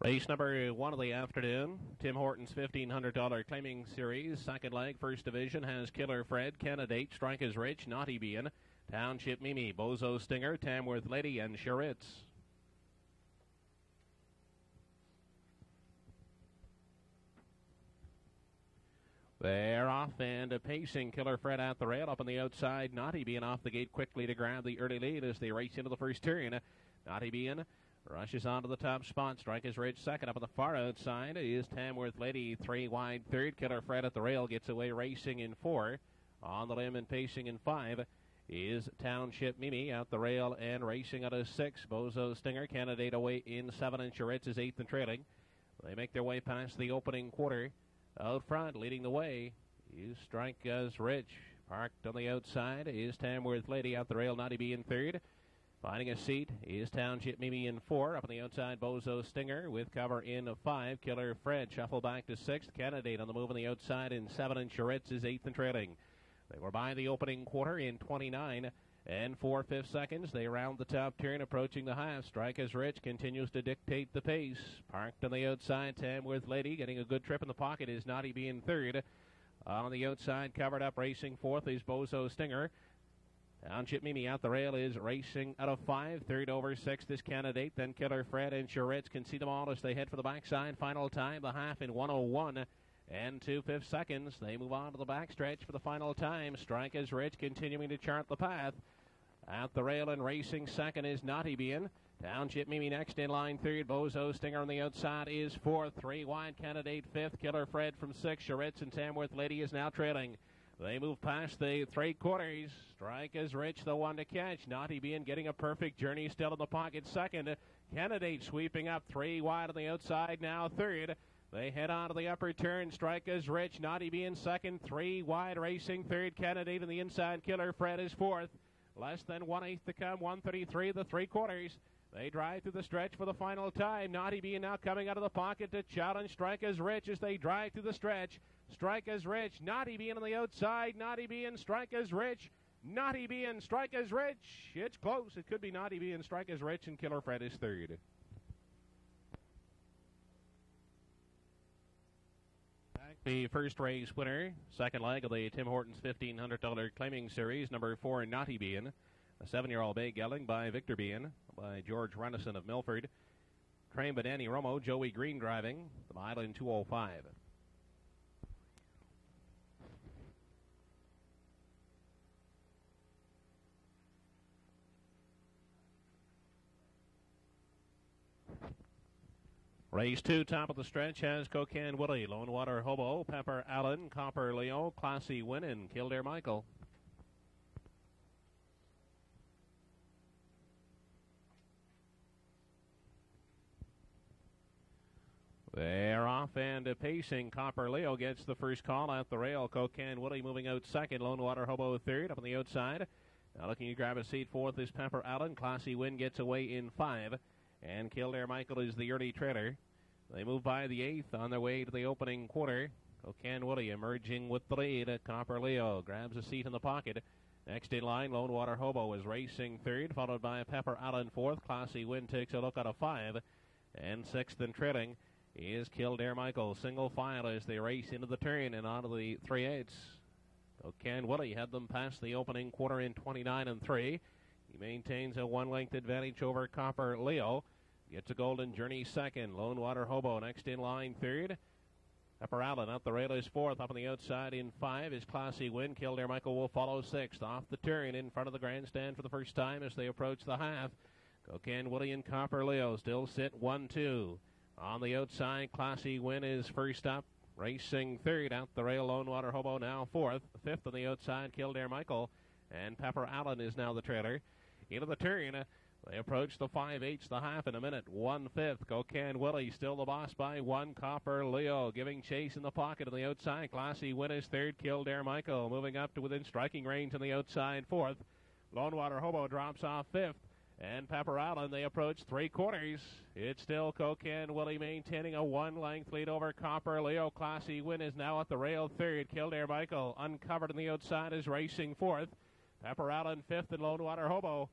Race number 1 of the afternoon, Tim Hortons $1,500 claiming series. Second leg, first division, has Killer Fred, Candidate, Strike is Rich, Naughty Bean, Township Mimi, Bozo Stinger, Tamworth Lady, and Charitz. They're off and pacing. Killer Fred at the rail, up on the outside. Naughty Bean off the gate quickly to grab the early lead as they race into the first turn. Naughty Bean rushes onto the top spot. Strike is Rich second. Up on the far outside is Tamworth Lady, 3 wide third. Killer Fred at the rail gets away racing in 4. On the limb and pacing in 5 is Township Mimi at the rail and racing out of 6. Bozo Stinger, Candidate away in 7, and Charitz is 8th and trailing. They make their way past the opening quarter. Out front, leading the way, is Strike as Rich. Parked on the outside is Tamworth Lady at the rail. Naughty Bean in 3rd. Finding a seat is Township Mimi in 4. Up on the outside, Bozo Stinger with cover in 5. Killer Fred shuffle back to 6th. Candidate on the move on the outside in 7, and Charitz is 8th and trailing. They were by the opening quarter in 29 and 4/5 seconds. They round the top turn, approaching the half. Strike as Rich continues to dictate the pace. Parked on the outside, Tamworth Lady getting a good trip in the pocket is Naughty Bean 3rd. On the outside, covered up, racing 4th is Bozo Stinger. Township Mimi at the rail is racing out of 5. 3rd over 6th is Candidate. Then Killer Fred and Charitz can see them all as they head for the backside. Final time, the half in 1:01 and 2/5 seconds. They move on to the backstretch for the final time. Strike as Rich continuing to chart the path. At the rail and racing second is Naughty Bean. Township Mimi next in line 3rd. Bozo Stinger on the outside is 4th. 3 wide, Candidate 5th. Killer Fred from 6. Charitz and Tamworth Lady is now trailing. They move past the 3 quarters. Strike is Rich, the one to catch. Naughty Bean getting a perfect journey, still in the pocket second. Candidate sweeping up 3 wide on the outside, now 3rd. They head on to the upper turn. Strike is Rich. Naughty Bean second. 3 wide racing 3rd. Candidate on the inside. Killer Fred is 4th. Less than 1/8 to come. 1:33 the 3 quarters. They drive through the stretch for the final time. Naughty Bean now coming out of the pocket to challenge Strike as Rich as they drive through the stretch. Strike as Rich. Naughty Bean on the outside. Naughty Bean. Strike as Rich. Naughty Bean. Strike as Rich. It's close. It could be Naughty Bean. Strike as Rich, and Killer Fred is 3rd. The first race winner, second leg of the Tim Hortons $1,500 claiming series, number 4, Naughty Bean. A 7-year-old bay gelding by Victor Bean, by George Renison of Milford. Trained by Danny Romo, Joey Green driving, the mile in 2:05. Race 2, top of the stretch, has Cocan Willie, Lone Water Hobo, Pepper Allen, Copper Leo, Classy Win, and Kildare Michael. They're off and pacing. Copper Leo gets the first call at the rail. Cocan Willie moving out second. Lone Water Hobo 3rd. Up on the outside, now looking to grab a seat 4th is Pepper Allen. Classy Win gets away in 5. And Kildare Michael is the early trailer. They move by the 8th on their way to the opening quarter. Cocan Willie emerging with the lead. Copper Leo grabs a seat in the pocket. Next in line, Lone Water Hobo is racing 3rd, followed by Pepper Allen 4th. Classy Win takes a look out of 5. And 6th and trailing is Kildare Michael. Single file as they race into the turn and onto the 3/8. Cocan Willie had them past the opening quarter in 29 and 3. He maintains a 1-length advantage over Copper Leo. Gets a Golden Journey second. Lone Water Hobo next in line 3rd. Pepper Allen up the rail is 4th. Up on the outside in 5 is Classy Win. Kildare Michael will follow 6th. Off the turn in front of the grandstand for the first time as they approach the half. Cocan Willie and Copper Leo still sit 1-2. On the outside, Classy Win is first up. Racing 3rd. Out the rail, Lone Water Hobo now 4th. 5th on the outside, Kildare Michael. And Pepper Allen is now the trailer. Into the turn, they approach the 5/8, the half in a minute. 1/5. Cocan Willie still the boss by 1. Copper Leo giving chase in the pocket on the outside. Classy Win is 3rd. Kildare Michael moving up to within striking range on the outside 4th. Lone Water Hobo drops off 5th. And Pepper Allen, they approach 3 quarters. It's still Cocan Willie maintaining a 1-length lead over Copper Leo. Classy Win is now at the rail 3rd. Kildare Michael uncovered on the outside is racing 4th. Pepper Allen 5th and Lone Water Hobo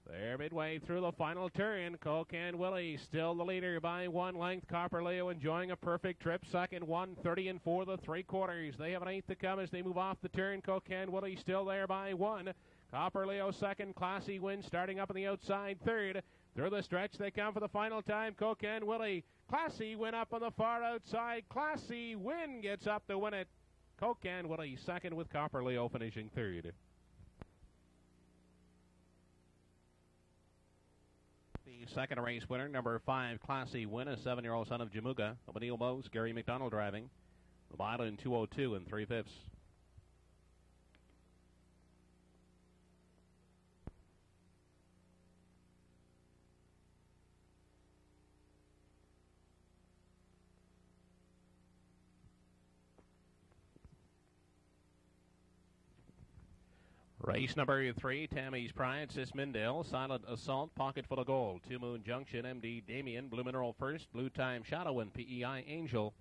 They're midway through the final turn. Cocan Willie still the leader by 1 length. Copper Leo enjoying a perfect trip. Second, 1:30 and 4 the 3/4. They have an 8th to come as they move off the turn. Cocan Willie still there by 1. Copper Leo second. Classy Win starting up on the outside third. Through the stretch they come for the final time. Cocan Willie. Classy Win up on the far outside. Classy Win gets up to win it. Cocan Willie second with Copper Leo finishing third. The second race winner, number 5, Classy Win, a 7-year-old son of Jamuga. O'Neill Bose, Gary McDonald driving. The mile in 2:02 and 3/5. Race number 3, Tammy's Pride, Sis Mindale, Silent Assault, Pocket Full of Gold, Two Moon Junction, MD Damien, Blue Mineral first, Blue Time Shadow, and PEI Angel.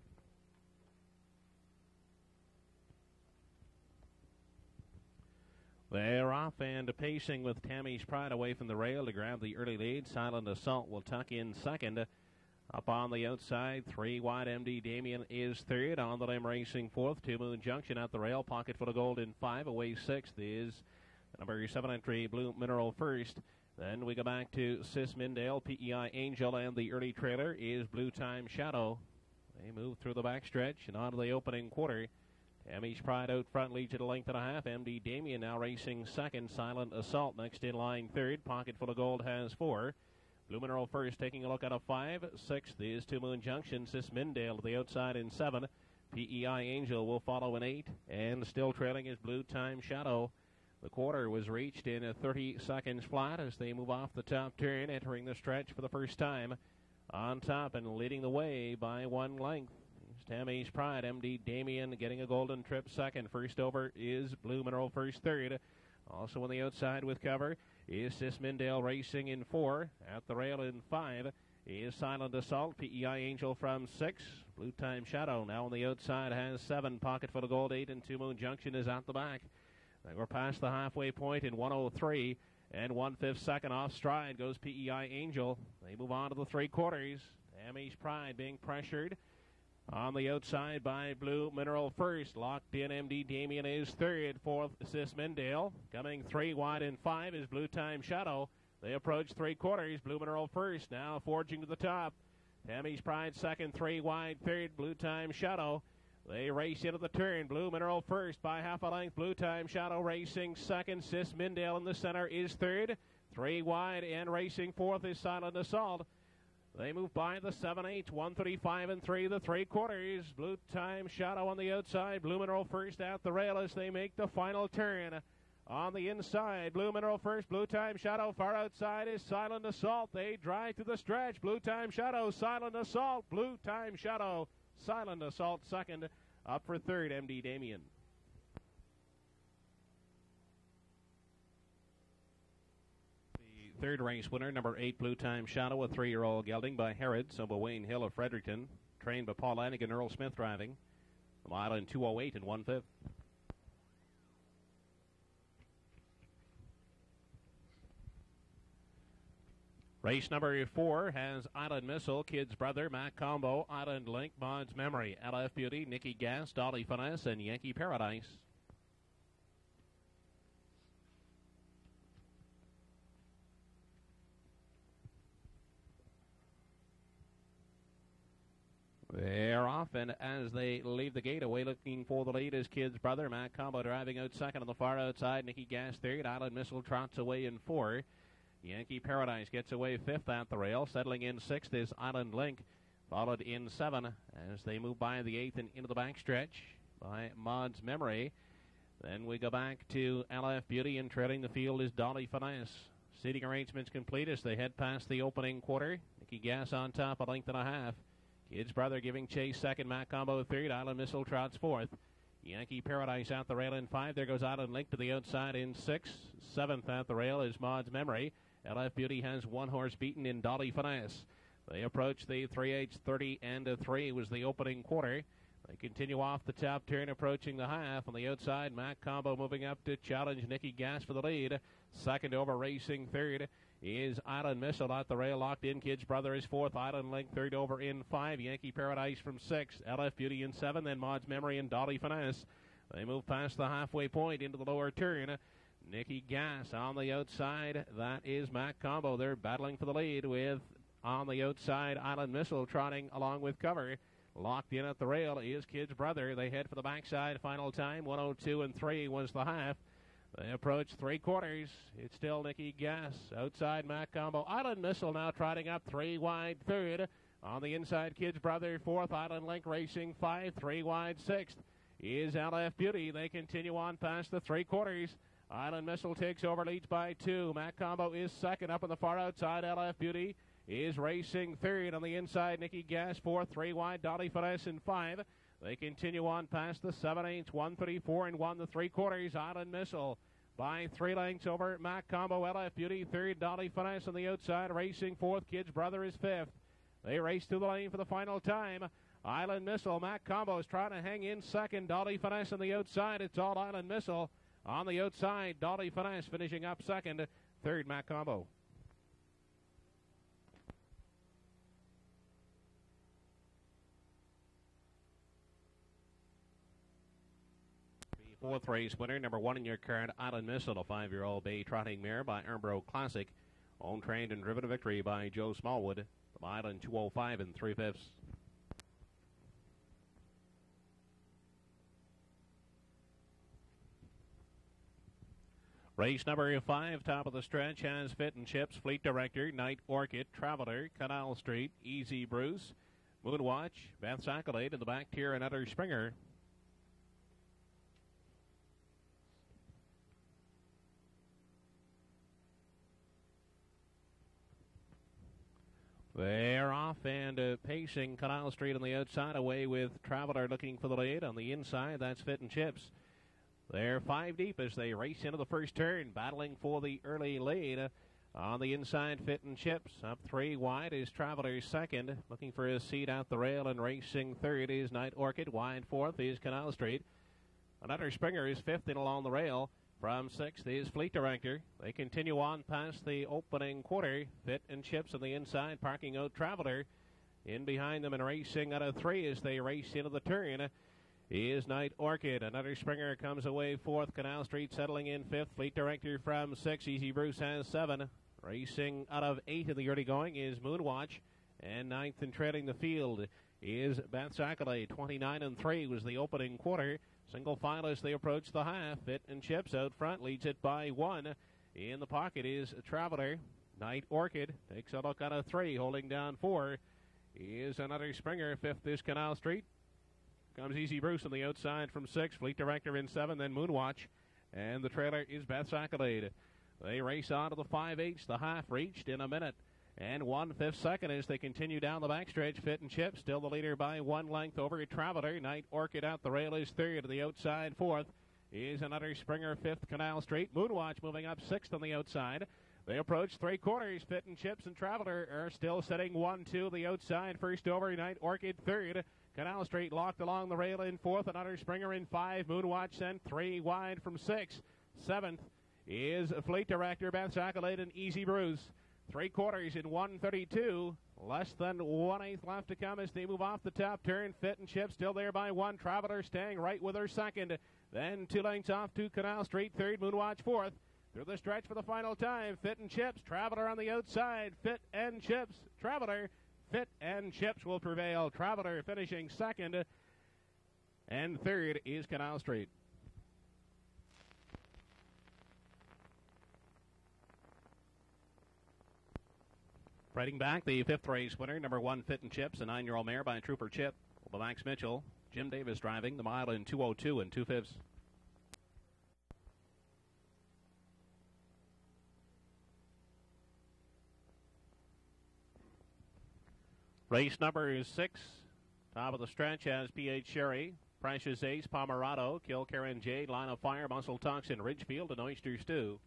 They're off and pacing with Tammy's Pride away from the rail to grab the early lead. Silent Assault will tuck in second. Up on the outside, 3 wide, MD Damien is third. On the limb racing fourth. Two Moon Junction at the rail. Pocket Full of Gold in 5. Away sixth is number 7 entry, Blue Mineral first. Then we go back to Sis Mindale, PEI Angel, and the early trailer is Blue Time Shadow. They move through the backstretch and on to the opening quarter. Tammy's Pride out front leads at a length and a half. MD Damien now racing second. Silent Assault next in line third. Pocket Full of Gold has 4. Blue Mineral first, taking a look at a 5. Sixth is Two Moon Junction. Sis Mindale to the outside in 7. PEI Angel will follow in 8. And still trailing is Blue Time Shadow. The quarter was reached in 30 seconds flat as they move off the top turn, entering the stretch for the first time. On top and leading the way by 1 length is Tammy's Pride. MD Damien getting a golden trip second. First over is Blue Mineral first third. Also on the outside with cover is Sis Mindale racing in 4. At the rail in 5 is Silent Assault. PEI Angel from 6. Blue Time Shadow now on the outside has 7. Pocket Full of Gold 8 and Two Moon Junction is at the back. We're past the halfway point in 1:03 and 1/5 second off stride goes PEI Angel. They move on to the 3/4. Tammy's Pride being pressured on the outside by Blue Mineral first. Locked in, MD Damien is third. Fourth, Sis Mindale. Coming 3 wide and 5 is Blue Time Shadow. They approach 3/4. Blue Mineral first, now forging to the top. Tammy's Pride second, 3 wide, third, Blue Time Shadow. They race into the turn. Blue Mineral first by half a length. Blue Time Shadow racing second. Sis Mindale in the center is third. 3 wide and racing fourth is Silent Assault. They move by the 7/8, 1:35 and 3, the 3/4. Blue Time Shadow on the outside. Blue Mineral first at the rail as they make the final turn. On the inside, Blue Mineral first, Blue Time Shadow. Far outside is Silent Assault. They drive to the stretch. Blue Time Shadow, Silent Assault, Blue Time Shadow. Silent Assault second. Up for third, MD Damien. The third race winner, number 8, Blue Time Shadow, a 3-year-old gelding by Herod, son of Wayne Hill of Fredericton. Trained by Paul Lanigan, Earl Smith driving. A mile in 2:08 and 1/5. Race number 4 has Island Missile, Kid's Brother, Mac Combo, Island Link, Maud's Memory, LF Beauty, Nikki Gas, Dolly Finesse, and Yankee Paradise. They're off, and as they leave the gate, away looking for the lead is Kid's Brother, Mac Combo driving out second on the far outside, Nikki Gas third, Island Missile trots away in 4. Yankee Paradise gets away 5th at the rail. Settling in 6th is Island Link, followed in 7 as they move by the 8th and into the backstretch by Maud's Memory. Then we go back to LF Beauty, and trailing the field is Dolly Finesse. Seating arrangements complete as they head past the opening quarter. Nikki Gas on top, a length and a half. Kid's Brother giving chase second, Mac Combo third, Island Missile trots 4th. Yankee Paradise out the rail in 5. There goes Island Link to the outside in 6. 7th at the rail is Maud's Memory. LF Beauty has 1 horse beaten in Dolly Finesse. They approach the 3/8, 30 and 3 was the opening quarter. They continue off the top turn, approaching the half. On the outside, Mac Combo moving up to challenge Nicky Gas for the lead. Second over, racing third is Island Missile at the rail, locked in. Kids Brother is fourth. Island Link third over in 5. Yankee Paradise from 6. LF Beauty in 7. Then Maud's Memory and Dolly Finesse. They move past the halfway point into the lower turn. Nicky Gas on the outside. That is Mac Combo. They're battling for the lead with, on the outside, Island Missile trotting along with cover. Locked in at the rail is Kids Brother. They head for the backside. Final time, 1:02.3 was the half. They approach three-quarters. It's still Nicky Gas. Outside, Mac Combo. Island Missile now trotting up 3 wide third. On the inside, Kids Brother fourth. Island Link racing 5. 3 wide sixth is LF Beauty. They continue on past the three-quarters. Island Missile takes over, leads by 2. Mac Combo is second. Up on the far outside, LF Beauty is racing third. On the inside, Nicky Gas fourth. 3 wide, Dolly Finesse in 5. They continue on past the 7/8, 1:34 and 1 the three-quarters. Island Missile by 3 lengths over Mac Combo. LF Beauty third. Dolly Finesse on the outside, racing fourth. Kids Brother is fifth. They race to the lane for the final time. Island Missile, Mac Combo is trying to hang in second. Dolly Finesse on the outside. It's all Island Missile. On the outside, Dolly Finesse finishing up second. Third, Mac Combo. Fourth race winner, number 1 in your card, Island Missile, a 5-year-old bay trotting mare by Armbro Classic. Owned, trained, and driven to victory by Joe Smallwood. From Island, 2:05 and 3/5. Race number 5, top of the stretch, has Fit and Chips, Fleet Director, Night Orchid, Traveler, Canal Street, Easy Bruce, Moonwatch, Beth's Accolade, in the back tier, another Springer. They're off and pacing Canal Street on the outside, away with Traveler looking for the lead. On the inside, that's Fit and Chips. They're 5 deep as they race into the first turn, battling for the early lead. On the inside, Fit and Chips. Up 3 wide is Traveler second, looking for his seat out the rail, and racing third is Night Orchid. Wide fourth is Canal Street. Another Springer is fifth in along the rail. From 6th is Fleet Director. They continue on past the opening quarter. Fit and Chips on the inside, parking out Traveler. In behind them and racing out of 3 as they race into the turn is Night Orchid. Another Springer comes away 4th. Canal Street settling in 5th. Fleet Director from 6. Easy Bruce has 7. Racing out of 8 in the early going is Moonwatch. And 9th and trailing the field is Beth's Accolade. 29 and 3 was the opening quarter. Single file as they approach the half. Fit and Chips out front, leads it by 1. In the pocket is Traveler. Night Orchid takes a look out of 3, holding down 4 is another Springer. 5th is Canal Street. Comes Easy Bruce on the outside from 6. Fleet Director in 7, then Moonwatch. And the trailer is Beth's Accolade. They race on to the 5/8, the half reached in a minute and 1/5 second as they continue down the backstretch. Fit and Chip still the leader by 1 length over Traveler. Night Orchid out the rail is 3rd. To the outside 4th is another Springer. 5th Canal Street. Moonwatch moving up 6th on the outside. They approach 3/4. Fit and Chips and Traveler are still sitting 1-2 the outside. First over, Night Orchid 3rd. Canal Street locked along the rail in 4th. Another Springer in 5. Moonwatch sent 3 wide from 6. 7th is Fleet Director, Beth's Accolade, and Easy Bruce. 3/4 in 1:32. Less than 1/8 left to come as they move off the top turn. Fit and Chip still there by 1. Traveler staying right with her 2nd. Then 2 lengths off to Canal Street. 3rd, Moonwatch 4th. Through the stretch for the final time. Fit and Chips. Traveler on the outside. Fit and Chips. Traveler. Fit and Chips will prevail. Traveler finishing 2nd. And 3rd is Canal Street. Riding back, the 5th race winner, number 1, Fit and Chips, a 9-year-old mare by Trooper Chip. The Max Mitchell. Jim Davis driving the mile in 2:02 and 2/5. Race number 6. Top of the stretch has P.H. Sherry, Precious Ace, Pomerado, Kill Karen Jade, Line of Fire, Muscle Toxin, Ridgefield, and Oyster Stew.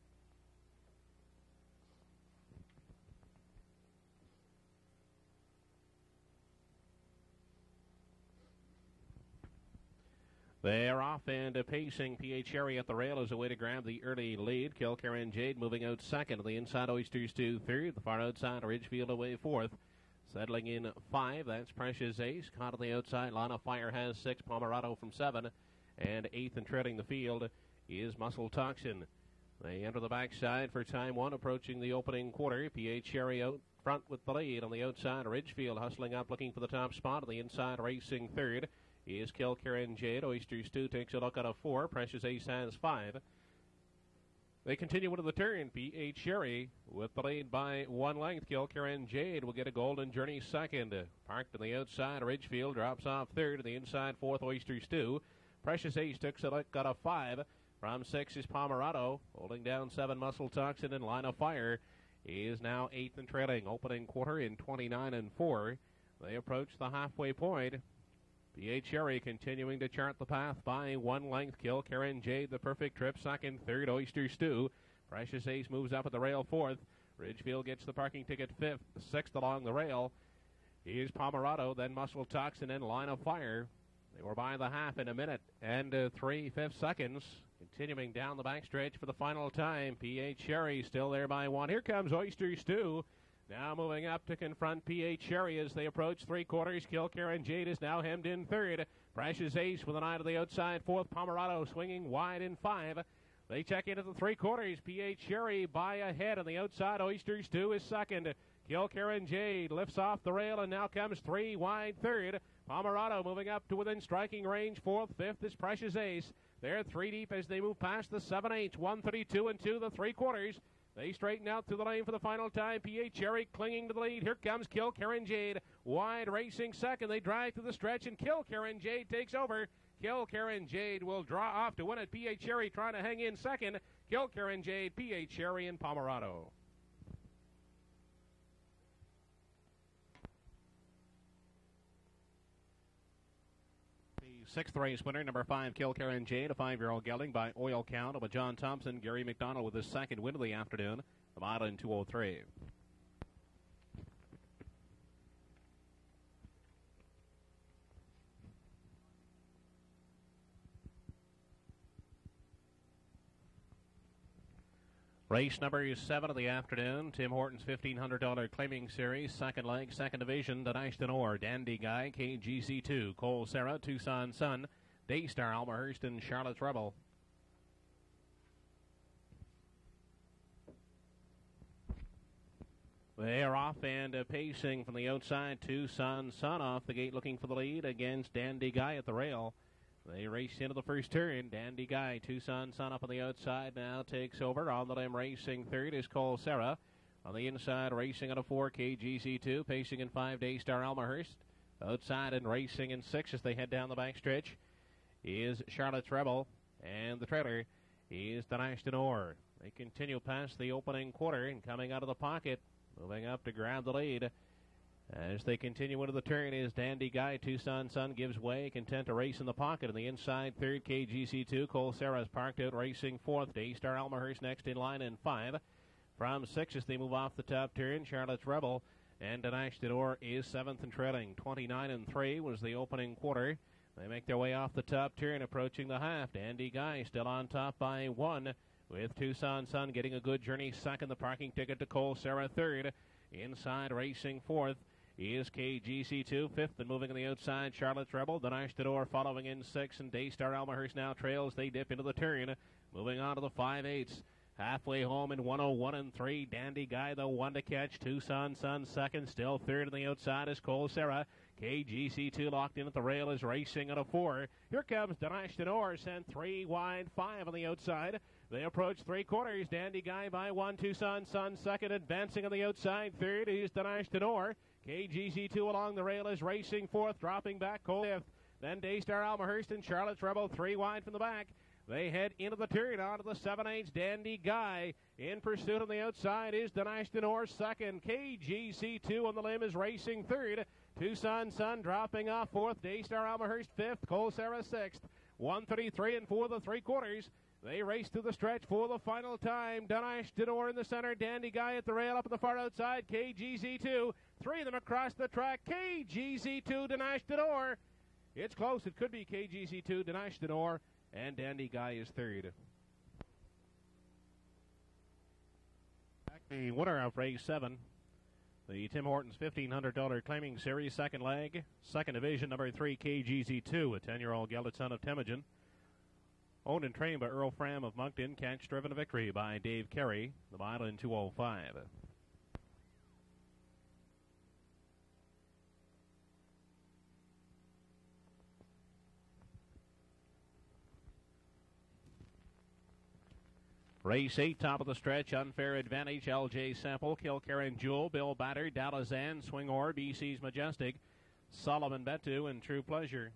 They're off and pacing. P.H. Cherry at the rail is a way to grab the early lead. Kilkerran Jade moving out second. The inside Oysters 2 third. The far outside Ridgefield away fourth. Settling in 5, that's Precious Ace. Caught on the outside, Line of Fire has 6, Pomerado from 7. And 8th and treading the field is Muscle Toxin. They enter the backside for time 1, approaching the opening quarter. P.H. Cherry out front with the lead. On the outside, Ridgefield hustling up, looking for the top spot. On the inside, racing third is Kilkerran Jade. Oysters 2 takes a look at a 4. Precious Ace has 5. They continue into the turn. P.H. Cherry with the lead by 1 length. Kilkerran Jade will get a Golden Journey second. Parked on the outside, Ridgefield drops off third. On the inside, fourth, Oysters 2. Precious Ace takes a look at a 5. From 6 is Pomerado. Holding down 7, Muscle Toxin, and Line of Fire is now 8th and trailing. Opening quarter in 29 and 4. They approach the halfway point. P.H. Cherry continuing to chart the path by 1 length. Kilkerran Jade, the perfect trip, second. Third, Oysters 2. Precious Ace moves up at the rail, fourth. Ridgefield gets the parking ticket, fifth. Sixth along the rail is Pomerado, then Muscle Toxin, and Line of Fire. They were by the half in a minute and 3/5 seconds. Continuing down the backstretch for the final time. P.H. Cherry still there by 1. Here comes Oysters 2. Now moving up to confront P.H. Cherry as they approach 3/4. Kilkerran Jade is now hemmed in third. Precious Ace with an eye to the outside, fourth. Pomerado swinging wide in 5. They check into the 3/4. P.H. Cherry by ahead on the outside. Oysters 2 is second. Kilkerran Jade lifts off the rail and now comes 3 wide third. Pomerado moving up to within striking range, fourth. Fifth is Precious Ace. They're 3 deep as they move past the 7/8. 1:32 and 2, the 3/4. They straighten out through the lane for the final time. P.H. Cherry clinging to the lead. Here comes Kilkerran Jade. Wide racing second. They drive to the stretch, and Kilkerran Jade takes over. Kilkerran Jade will draw off to win it. P.H. Cherry trying to hang in second. Kilkerran Jade, P.H. Cherry, and Pomerado. Sixth race winner, number 5, Kilkerran Jade, a 5-year-old gelding by Oil Count of John Thompson. Gary McDonald with his second win of the afternoon, a mile in 2:03. Race number 7 of the afternoon, Tim Horton's $1,500 claiming series, second leg, second division, Denashton Orr, Dandy Guy, KGC2, Cole Sarah, Tucson Sun, Daystar, Almahurst, and Charlotte's Rebel. They are off and pacing from the outside. Tucson Sun off the gate looking for the lead against Dandy Guy at the rail. They race into the first turn. Dandy Guy, Tucson Sun up on the outside now takes over. On the limb racing third is Cole Sarah. On the inside racing at a 4, KGC2. Pacing in 5, Daystar Almahurst. Outside and racing in 6 as they head down the backstretch is Charlotte's Rebel. And the trailer is Denashton Orr. They continue past the opening quarter and coming out of the pocket. Moving up to grab the lead. As they continue into the turn is Dandy Guy. Tucson Sun gives way, content to race in the pocket. On the inside, third, KGC2. Cole Sarah's parked out, racing fourth. Daystar Almahurst next in line in 5. From 6 as they move off the top turn, Charlotte's Rebel. And Denashton Orr is 7th and trailing. 29 and 3 was the opening quarter. They make their way off the top turn, approaching the half. Dandy Guy still on top by 1, with Tucson Sun getting a good journey second. The parking ticket to Cole Sarah third. Inside racing fourth is KGC2, fifth, and moving on the outside, Charlotte's Rebel. Denashton Orr following in 6, and Daystar Almahurst now trails. They dip into the turn, moving on to the 5/8. Halfway home in 1:01 and 3. Dandy Guy, the one to catch. Tucson Sun second, still third on the outside is Cole Sarah. KGC2 locked in at the rail is racing at a 4. Here comes Denashton Orr, sent 3 wide, 5 on the outside. They approach 3/4. Dandy Guy by 1. Tucson Sun second, advancing on the outside. Third is Denashton Orr. KGC2 along the rail is racing fourth, dropping back Cole fifth. Then Daystar Almahurst and Charlotte's Rebel 3 wide from the back. They head into the turn onto the 7/8. Dandy Guy in pursuit on the outside is Denashton Orr second. KGC2 on the limb is racing third. Tucson Sun dropping off fourth. Daystar Almahurst fifth. Cole Sarah sixth. 1:33 and 4 the 3/4. They race to the stretch for the final time. Denashton Orr in the center. Dandy Guy at the rail up on the far outside. KGC2. 3 of them across the track. KGC2, Denashton Orr It's close. It could be KGC2, Danash Denor, and Dandy Guy is third. The winner of race 7, the Tim Hortons $1,500 claiming series, second leg, second division, number 3, KGC2, a 10-year-old gelded son of Temujin. Owned and trained by Earl Fram of Moncton, catch driven to victory by Dave Carey, the mile in 2:05. Race 8, top of the stretch, Unfair Advantage, LJ Sample, Kilkerran Jewel, Bill Batter, Dalazan, Swingor, BC's Majestic, Solomon Betu, and True Pleasure.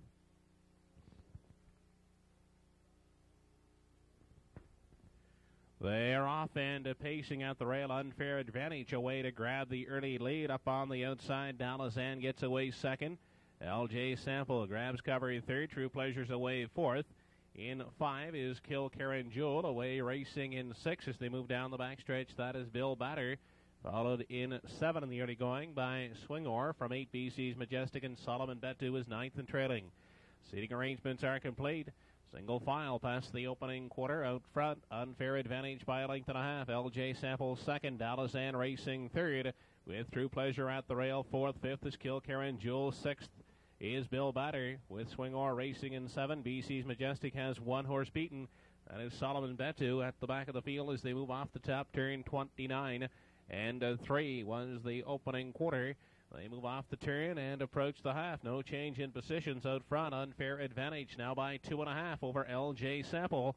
They're off and pacing at the rail. Unfair Advantage away to grab the early lead. Up on the outside, Dalazan gets away second. LJ Sample grabs cover third. True Pleasure's away fourth. In 5 is Kilkerran Jewel, away racing in 6 as they move down the backstretch. That is Bill Batter, followed in 7 in the early going by Swingor from 8 BC's Majestic, and Solomon Betu is 9th and trailing. Seating arrangements are complete. Single file past the opening quarter. Out front, Unfair Advantage by a length and a half. LJ Sample second. Dalazan racing third, with True Pleasure at the rail. 4th, 5th is Kilkerran Jewel. 6th is Bill Batter, with Swingor racing in 7. BC's Majestic has 1 horse beaten. That is Solomon Betu at the back of the field as they move off the top turn 29. And 3 was the opening quarter. They move off the turn and approach the half. No change in positions out front. Unfair Advantage now by 2.5 over LJ Sample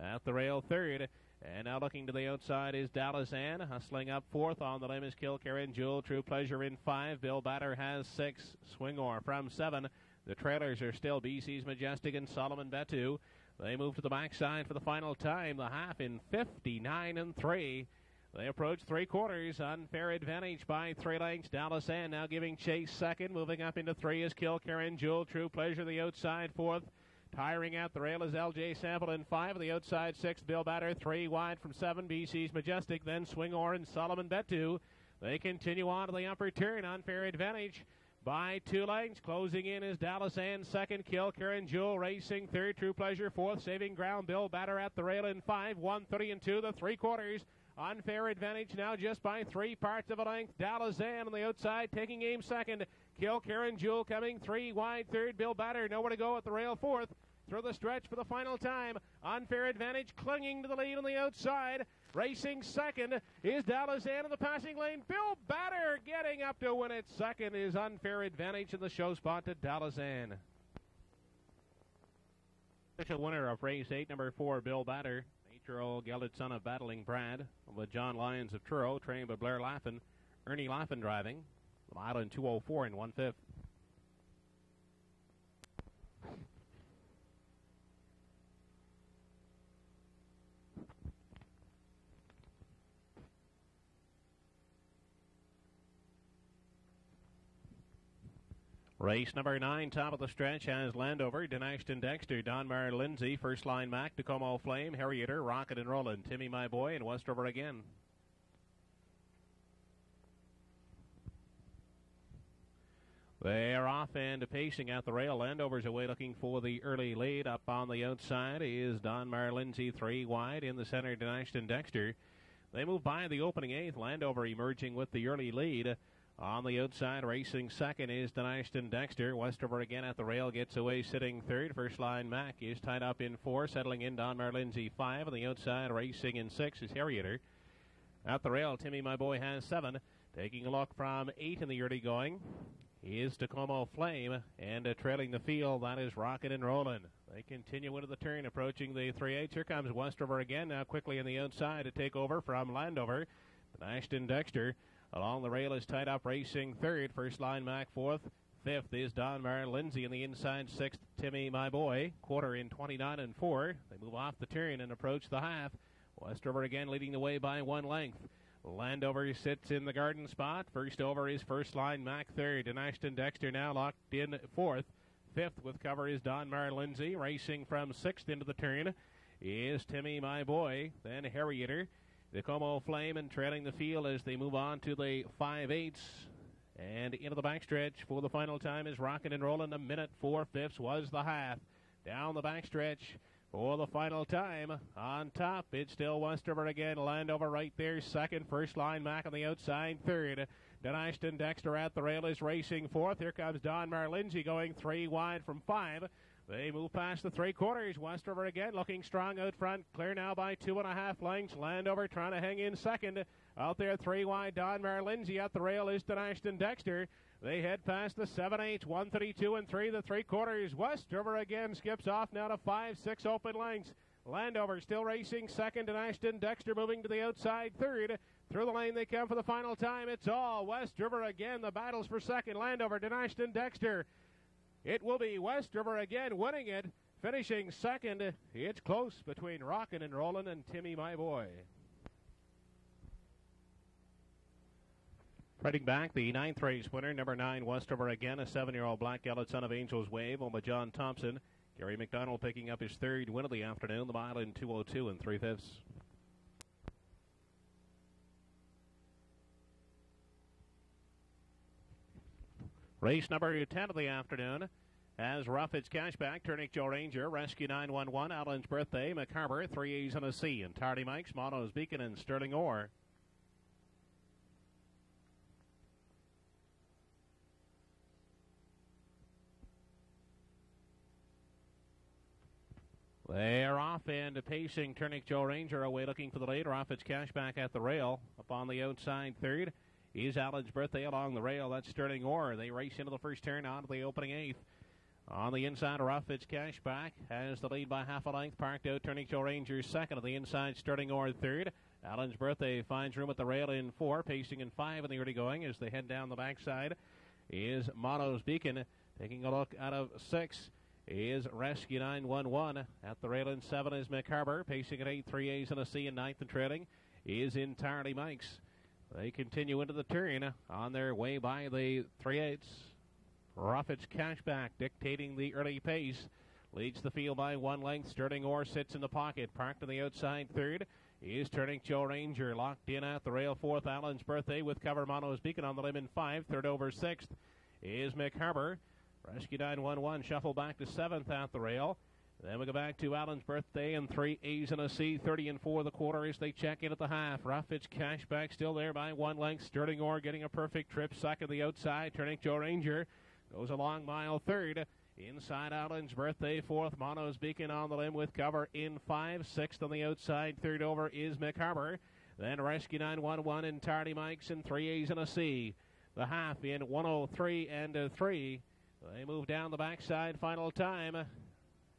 at the rail third. And now looking to the outside is Dalazan. Hustling up 4th on the limb is Kilkerran Jewel. True Pleasure in 5. Bill Batter has 6. Swingor from 7. The trailers are still BC's Majestic and Solomon Betu. They move to the backside for the final time. The half in 59 3. They approach 3/4. Unfair Advantage by 3 lengths. Dalazan now giving chase second. Moving up into 3 is Kilkerran Jewel. True Pleasure the outside 4th. Tiring at the rail is LJ Sample in 5. The outside 6th, Bill Batter. 3 wide from 7, BC's Majestic. Then Swingor and Solomon Betu. They continue on to the upper turn. Unfair Advantage by 2 lengths. Closing in is Dalazan second. Kilkerran Jewel racing third. True Pleasure 4th. Saving ground. Bill Batter at the rail in 5. 1:30 2. The 3/4. Unfair Advantage now just by 3 parts of a length. Dalazan on the outside taking aim second. Kilkerran Jewel coming 3 wide third. Bill Batter nowhere to go at the rail 4th. Through the stretch for the final time. Unfair Advantage clinging to the lead on the outside. Racing second is Dalazan in the passing lane. Bill Batter getting up to win it. Second is Unfair Advantage in the show spot to Dalazan. Official winner of race 8, number 4, Bill Batter. 8-year-old gelded son of Battling Brad, with John Lyons of Truro, trained by Blair Laffin. Ernie Laffin driving. The mile in 2:04 and 1/5. Race number 9, top of the stretch, has Landover, Denashton Dexter, Donmar Lindsay, First Line Mac, Tacoma Flame, Harrier, Rocket and Roland, Timmy My Boy, and Westover again. They are off and pacing at the rail. Landover's away looking for the early lead. Up on the outside is Donmar Lindsay, 3 wide. In the center, Denashton Dexter. They move by the opening 8th. Landover emerging with the early lead. On the outside, racing second is Denashton Dexter. Westover again at the rail, gets away sitting third. First Line Mac is tied up in 4, settling in Donmar Lindsay 5. On the outside, racing in 6 is Harrier. At the rail, Timmy My Boy has 7. Taking a look from 8 in the early going is Tacoma Flame, and trailing the field, that is Rocket and Roland. They continue into the turn, approaching the 3/8. Here comes Westover again, now quickly on the outside to take over from Landover. Denashton Dexter along the rail is tied up, racing third. First Line Mac 4th. 5th is Donmar Lindsay on the inside. 6th, Timmy My Boy. Quarter in 29 4. They move off the turn and approach the half. Westover again leading the way by 1 length. Landover sits in the garden spot. First over is First Line Mac 3rd. Denashton Dexter now locked in 4th. 5th with cover is Donmar Lindsay. Racing from 6th into the turn is Timmy My Boy. Then Harrier. The Como Flame and trailing the field as they move on to the 5/8. And into the backstretch for the final time is Rockin' and Rollin'. A minute 4/5 was the half. Down the backstretch for the final time. On top, it's still Westover again. Landover right there, second. First line, Mac on the outside, third. Denashton Dexter at the rail is racing fourth. Here comes Don Marlindsey going 3 wide from 5. They move past the 3/4. Westover again looking strong out front. Clear now by 2.5 lengths. Landover trying to hang in second. Out there 3 wide. Don Marlindsey at the rail is Denashton Dexter. They head past the 7/8, 132 and 3, the 3/4. Westover again skips off now to 5-6 open lengths. Landover still racing second, and Ashton Dexter moving to the outside third. Through the lane they come for the final time. It's all Westover again. The battles for second. Landover to Ashton Dexter. It will be Westover again winning it, finishing second. It's close between Rockin' and Rollin' and Timmy My Boy. Fighting back, the 9th race winner, number 9, Westover again, a 7-year-old black gelded son of Angel's Wave, owned by John Thompson. Gary McDonald picking up his 3rd win of the afternoon, the mile in 2:02 and 3/5. Race number 10 of the afternoon has Rufford's Cashback, Turnic Joe Ranger, Rescue 911, Alan's Birthday, McCarver, 3 A's and a C, and Tardy Mike's, Mono's Beacon, and Sterling Orr. They're off and pacing. Turnic Joe Ranger away looking for the lead. Rufford's Cashback at the rail. Up on the outside third is Alan's Birthday along the rail. That's Sterling Orr. They race into the first turn onto the opening 8th. On the inside, Rufford's Cashback has the lead by half a length. Parked out, Turnic Joe Ranger second. On the inside, Sterling Orr third. Alan's Birthday finds room at the rail in 4. Pacing in 5 in the early going as they head down the backside is Mono's Beacon. Taking a look out of 6 is Rescue 911. At the rail in 7 is McCarver. Pacing at 8, 3 A's and a C, and 9th and trailing is Entirely Mike's. They continue into the turn on their way by the 3/8. Rufford's Cashback dictating the early pace. Leads the field by 1 length. Sterling Orr sits in the pocket. Parked on the outside third is Turnic Joe Ranger. Locked in at the rail 4th. Alan's Birthday with cover Mono's Beacon on the limb in 5. Third over 6th is McCarver. Rescue 911 shuffle back to 7th at the rail. Then we go back to Alan's Birthday and 3 A's and a C, 30 and 4 the quarter as they check in at the half. Rufford's Cashback still there by 1 length. Sterling Orr getting a perfect trip. Second the outside. Turnic Joe Ranger goes a long mile third. Inside Alan's Birthday 4th. Mono's Beacon on the limb with cover in 5. 6th on the outside. Third over is McCarver. Then Rescue 911 and Tardy Mike's and 3 A's and a C. The half in 1:03 and 3. They move down the backside. Final time.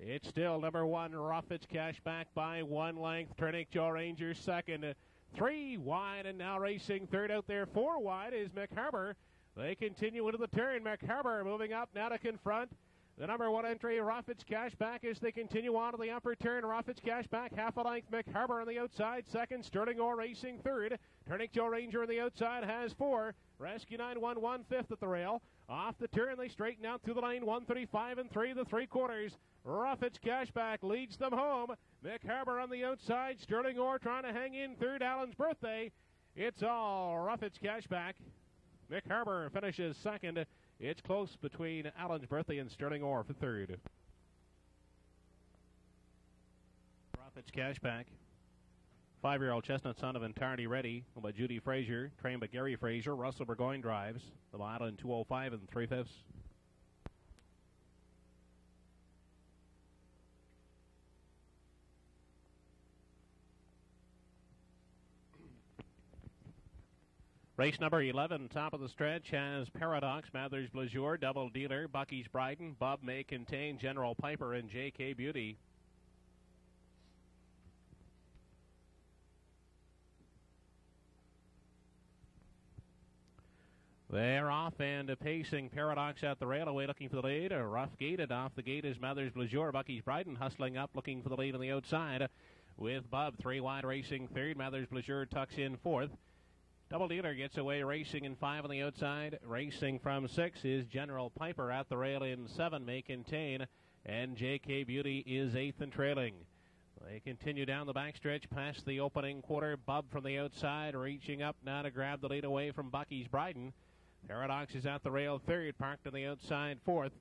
It's still number 1, Rufford's Cashback by 1 length. Turnic Joe Ranger second. 3 wide and now racing third out there. 4 wide is McCarver. They continue into the turn. McCarver moving up now to confront the number 1 entry, Rufford's Cashback, as they continue on to the upper turn. Rufford's Cashback, half a length. McCarver on the outside, second. Sterling Orr racing third. Turnic Joe Ranger on the outside has 4. Rescue 911 5th at the rail. Off the turn, they straighten out through the lane. 1:35 and 3, the 3/4. Rufford's Cashback leads them home. McCarver on the outside. Sterling Orr trying to hang in third. Alan's Birthday. It's all Rufford's Cashback. McCarver finishes second. It's close between Alan's Birthday and Sterling Orr for third. Rufford's Cashback. 5-year-old chestnut son of Entirely Ready, owned by Judy Frazier, trained by Gary Frazier. Russell Burgoyne drives the mile in 2:05 and 3/5. Race number 11, top of the stretch, has Paradox, Mathers Blazure, Double Dealer, Bucky's Bryden, Bob May Contain, General Piper, and J.K. Beauty. They're off and pacing. Paradox at the railway looking for the lead. A rough gated off the gate is Mathers Blazure. Bucky's Bryden hustling up looking for the lead on the outside with Bob 3 wide racing third. Mathers Blazure tucks in 4th. Double Dealer gets away racing in 5 on the outside. Racing from 6 is General Piper at the rail in 7. May Contain. And J.K. Beauty is 8th and trailing. They continue down the backstretch past the opening quarter. Bub from the outside reaching up now to grab the lead away from Bucky's Bryden. Paradox is at the rail third. Parked on the outside fourth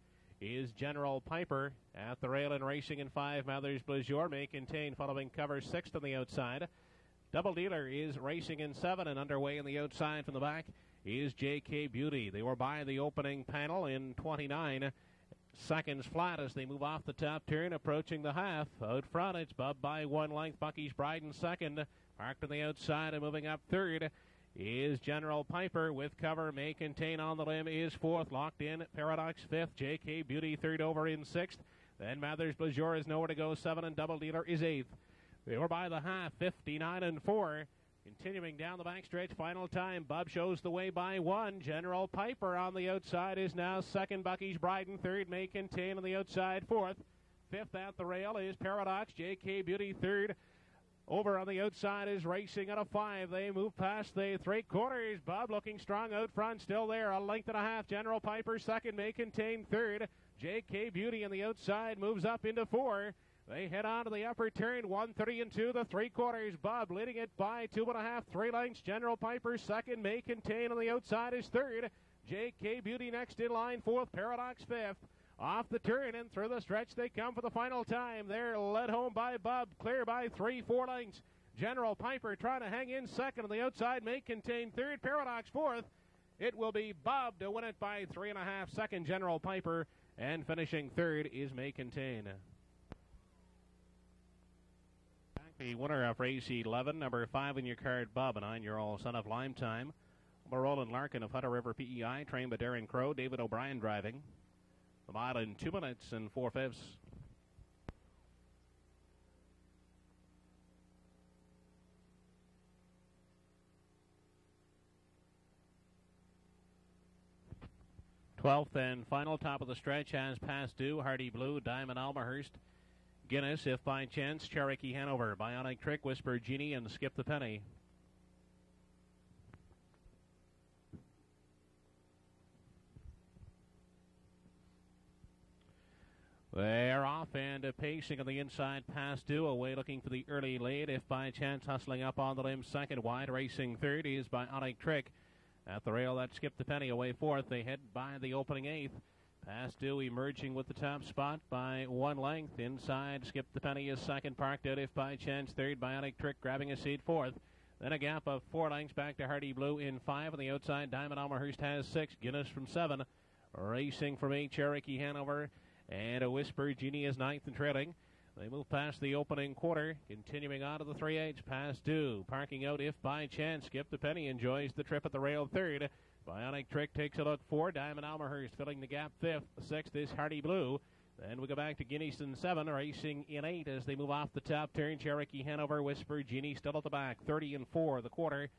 is General Piper. At the rail and racing in 5, Mathers Blazure may contain, following cover sixth on the outside. Double Dealer is racing in 7, and underway on the outside from the back is JK Beauty. They were by the opening panel in 29 seconds flat as they move off the top turn, approaching the half. Out front, it's Bub by 1 length. Bucky's Bride in second. Parked on the outside and moving up third is General Piper. With cover, may contain on the limb is fourth. Locked in, Paradox fifth. JK Beauty third over in sixth. Then Mathers Blazure is nowhere to go, 7, and Double Dealer is eighth. They were by the half, 59 and 4. Continuing down the backstretch, final time. Bub shows the way by 1. General Piper on the outside is now second. Bucky's Bride in third. May contain on the outside fourth. Fifth at the rail is Paradox. JK Beauty third. Over on the outside is Racing at a 5. They move past the 3/4. Bub looking strong out front, still there. A length and a half. General Piper second. May contain third. JK Beauty on the outside moves up into 4. They head on to the upper turn, 1:30 and 2, the 3/4. Bub leading it by 2.5, 3 lengths. General Piper second. May contain on the outside is third. JK Beauty next in line, fourth. Paradox fifth. Off the turn and through the stretch they come for the final time. They're led home by Bub, clear by 3-4 lengths. General Piper trying to hang in second on the outside. May contain third. Paradox fourth. It will be Bub to win it by 3.5. Second, General Piper. And finishing third is May Contain. The winner of race 11, number 5 in your card, Bub, a 9-year-old son of Lime Time. Roland Larkin of Hutter River PEI, trained by Darren Crow. David O'Brien driving. The mile in 2 minutes and 4/5. Twelfth and final top of the stretch has Past Due, Hardy Blue, Diamond Almahurst, Guinness, If By Chance, Cherokee Hanover, Bionic Trick, Whisper Genie, and Skip the Penny. They're off and pacing on the inside. Past Due away looking for the early lead. If By Chance hustling up on the limb second wide. Racing third is Bionic Trick. At the rail, that Skip the Penny away fourth. They head by the opening eighth. Past Due emerging with the top spot by 1 length. Inside, Skip the Penny is second. Parked out If By Chance third. Bionic Trick grabbing a seat fourth. Then a gap of 4 lengths back to Hardy Blue in 5. On the outside, Diamond Almahurst has 6. Guinness from 7. Racing from 8, Cherokee Hanover. And a Whisper Genie is 9th and trailing. They move past the opening quarter, continuing on to the 3/8. Past Due, parking out If By Chance. Skip the Penny enjoys the trip at the rail third. Bionic Trick takes a look 4. Diamond Almahurst filling the gap 5th. 6th is Hardy Blue. Then we go back to Guinness in 7, racing in 8 as they move off the top turn. Cherokee Hanover, Whisper Genie still at the back. 30 and 4 the quarter.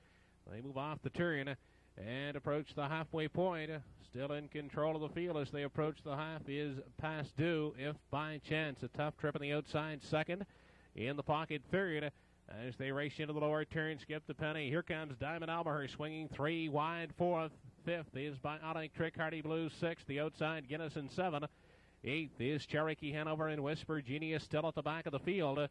They move off the turn and approach the halfway point. Still in control of the field as they approach the half is Past Due, If By Chance. A tough trip on the outside second. In the pocket third as they race into the lower turn. Skip the Penny. Here comes Diamond Almahurst swinging 3 wide. 4th. 5th is Bionic Trick. Hardy Blue 6th. The outside Guinness in 7. 8th is Cherokee Hanover, and Whisper Genius still at the back of the field.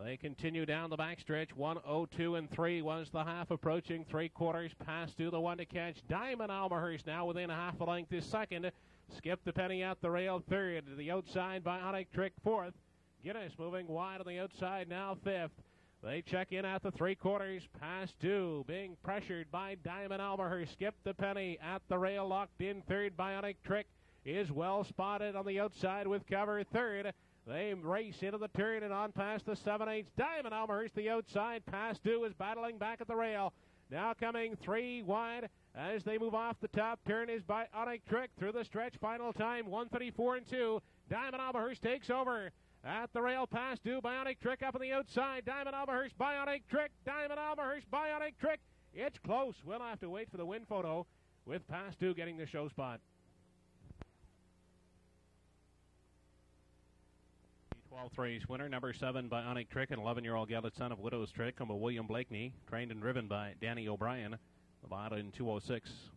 They continue down the backstretch. 1:02 and 3 was the half, approaching 3/4. Past Due, the one to catch. Diamond Almahurst now within a half a length is second. Skip the Penny at the rail third. To the outside, Bionic Trick 4th. Guinness moving wide on the outside now 5th. They check in at the 3/4. Past Due being pressured by Diamond Almahurst. Skip the Penny at the rail, locked in third. Bionic Trick is well spotted on the outside with cover third. They race into the turn and on past the 7/8. Diamond Almahurst the outside. Past Due is battling back at the rail. Now coming 3 wide as they move off the top turn is Bionic Trick through the stretch. Final time 1:34 and 2. Diamond Almahurst takes over. At the rail, Past Due, Bionic Trick up on the outside. Diamond Almahurst, Bionic Trick. Diamond Almahurst, Bionic Trick. It's close. We'll have to wait for the win photo with Past Due getting the show spot. 12th race winner, number 7, Bionic Trick, an 11-year-old gelded son of Widow's Trick, from William Blakeney, trained and driven by Danny O'Brien. The mile in 2:06.